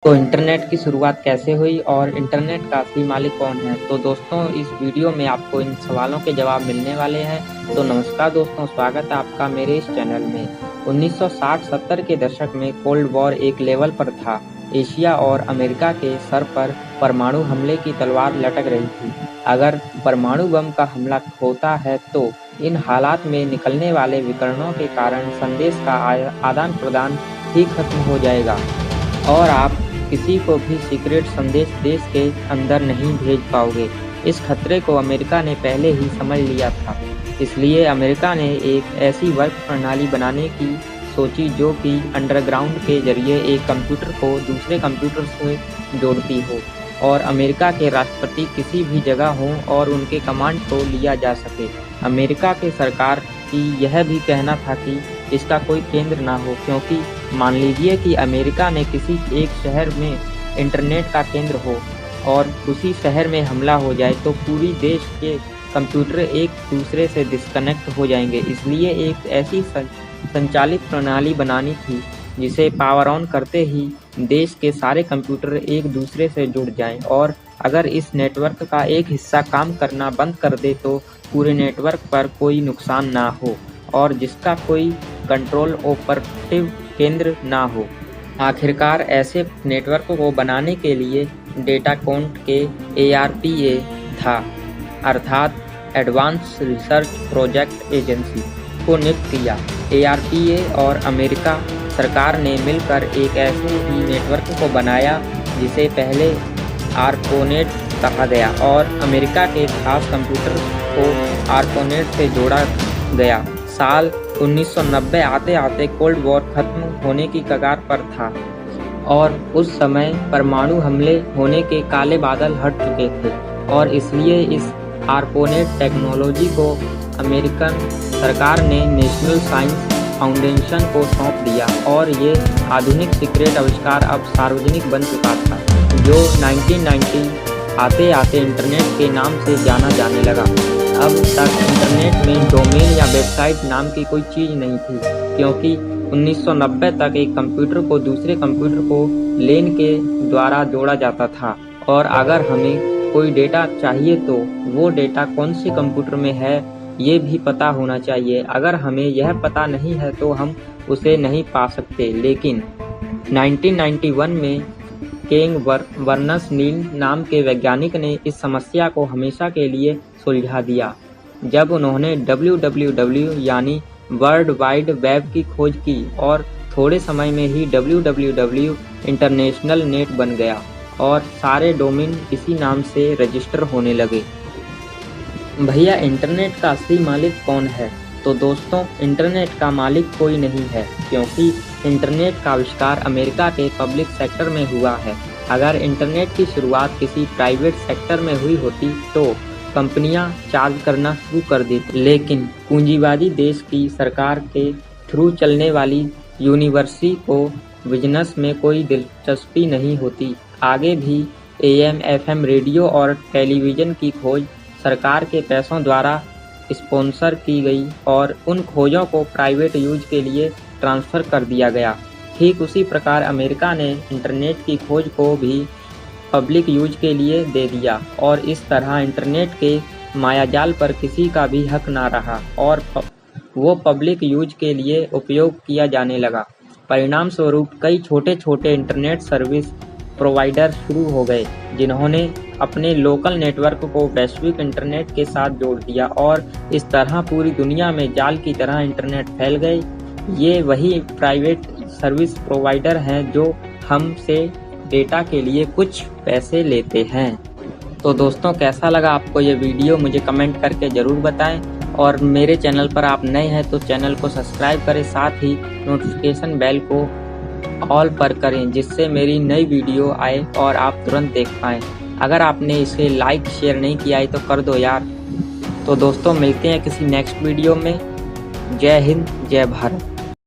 तो इंटरनेट की शुरुआत कैसे हुई और इंटरनेट का असली मालिक कौन है? तो दोस्तों इस वीडियो में आपको इन सवालों के जवाब मिलने वाले हैं। तो नमस्कार दोस्तों, स्वागत है आपका मेरे इस चैनल में। 1960-70 के दशक में कोल्ड वॉर एक लेवल पर था। एशिया और अमेरिका के सर पर परमाणु हमले की तलवार लटक रही थी। अगर परमाणु बम का हमला होता है तो इन हालात में निकलने वाले विकिरणों के कारण संदेश का आदान प्रदान ही खत्म हो जाएगा और आप किसी को भी सीक्रेट संदेश देश के अंदर नहीं भेज पाओगे। इस खतरे को अमेरिका ने पहले ही समझ लिया था, इसलिए अमेरिका ने एक ऐसी वर्क प्रणाली बनाने की सोची जो कि अंडरग्राउंड के जरिए एक कंप्यूटर को दूसरे कंप्यूटर से जोड़ती हो और अमेरिका के राष्ट्रपति किसी भी जगह हों और उनके कमांड को लिया जा सके। अमेरिका के सरकार की यह भी कहना था कि इसका कोई केंद्र ना हो, क्योंकि मान लीजिए कि अमेरिका ने किसी एक शहर में इंटरनेट का केंद्र हो और उसी शहर में हमला हो जाए तो पूरी देश के कंप्यूटर एक दूसरे से डिस्कनेक्ट हो जाएंगे। इसलिए एक ऐसी संचालित प्रणाली बनानी थी जिसे पावर ऑन करते ही देश के सारे कंप्यूटर एक दूसरे से जुड़ जाएं और अगर इस नेटवर्क का एक हिस्सा काम करना बंद कर दे तो पूरे नेटवर्क पर कोई नुकसान ना हो और जिसका कोई कंट्रोल ऑपरेटिव केंद्र ना हो। आखिरकार ऐसे नेटवर्क को बनाने के लिए डेटाकोम के ARPA था, अर्थात एडवांस रिसर्च प्रोजेक्ट एजेंसी को नियुक्त किया। ARPA और अमेरिका सरकार ने मिलकर एक ऐसे ही नेटवर्क को बनाया जिसे पहले आर्पानेट कहा गया और अमेरिका के खास कंप्यूटर को आर्पानेट से जोड़ा गया। साल 1990 आते आते कोल्ड वॉर खत्म होने की कगार पर था और उस समय परमाणु हमले होने के काले बादल हट चुके थे और इसलिए इस आर्पानेट टेक्नोलॉजी को अमेरिकन सरकार ने नेशनल साइंस फाउंडेशन को सौंप दिया और ये आधुनिक सीक्रेट आविष्कार अब सार्वजनिक बन चुका था, जो 1990 आते आते इंटरनेट के नाम से जाना जाने लगा। अब तक इंटरनेट में डोमेन या वेबसाइट नाम की कोई चीज़ नहीं थी, क्योंकि 1990 तक एक कंप्यूटर को दूसरे कंप्यूटर को लेन के द्वारा जोड़ा जाता था और अगर हमें कोई डेटा चाहिए तो वो डेटा कौन से कंप्यूटर में है ये भी पता होना चाहिए। अगर हमें यह पता नहीं है तो हम उसे नहीं पा सकते। लेकिन 1991 में केंग बर्नस नील नाम के वैज्ञानिक ने इस समस्या को हमेशा के लिए सुलझा दिया जब उन्होंने www यानी वर्ल्ड वाइड वेब की खोज की और थोड़े समय में ही www इंटरनेशनल नेट बन गया और सारे डोमेन इसी नाम से रजिस्टर होने लगे। भैया इंटरनेट का असली मालिक कौन है? तो दोस्तों इंटरनेट का मालिक कोई नहीं है, क्योंकि इंटरनेट का आविष्कार अमेरिका के पब्लिक सेक्टर में हुआ है। अगर इंटरनेट की शुरुआत किसी प्राइवेट सेक्टर में हुई होती तो कंपनियां चार्ज करना शुरू कर देती, लेकिन पूंजीवादी देश की सरकार के थ्रू चलने वाली यूनिवर्सिटी को बिजनेस में कोई दिलचस्पी नहीं होती। आगे भी AM FM रेडियो और टेलीविज़न की खोज सरकार के पैसों द्वारा स्पॉन्सर की गई और उन खोजों को प्राइवेट यूज के लिए ट्रांसफ़र कर दिया गया। ठीक उसी प्रकार अमेरिका ने इंटरनेट की खोज को भी पब्लिक यूज के लिए दे दिया और इस तरह इंटरनेट के मायाजाल पर किसी का भी हक ना रहा और वो पब्लिक यूज के लिए उपयोग किया जाने लगा। परिणाम स्वरूप कई छोटे छोटे इंटरनेट सर्विस प्रोवाइडर शुरू हो गए, जिन्होंने अपने लोकल नेटवर्क को वैश्विक इंटरनेट के साथ जोड़ दिया और इस तरह पूरी दुनिया में जाल की तरह इंटरनेट फैल गए। ये वही प्राइवेट सर्विस प्रोवाइडर हैं जो हमसे डेटा के लिए कुछ पैसे लेते हैं। तो दोस्तों कैसा लगा आपको ये वीडियो, मुझे कमेंट करके ज़रूर बताएं और मेरे चैनल पर आप नए हैं तो चैनल को सब्सक्राइब करें, साथ ही नोटिफिकेशन बेल को ऑल पर करें जिससे मेरी नई वीडियो आए और आप तुरंत देख पाएँ। अगर आपने इसे लाइक शेयर नहीं किया है तो कर दो यार। तो दोस्तों मिलते हैं किसी नेक्स्ट वीडियो में। जय हिंद, जय भारत।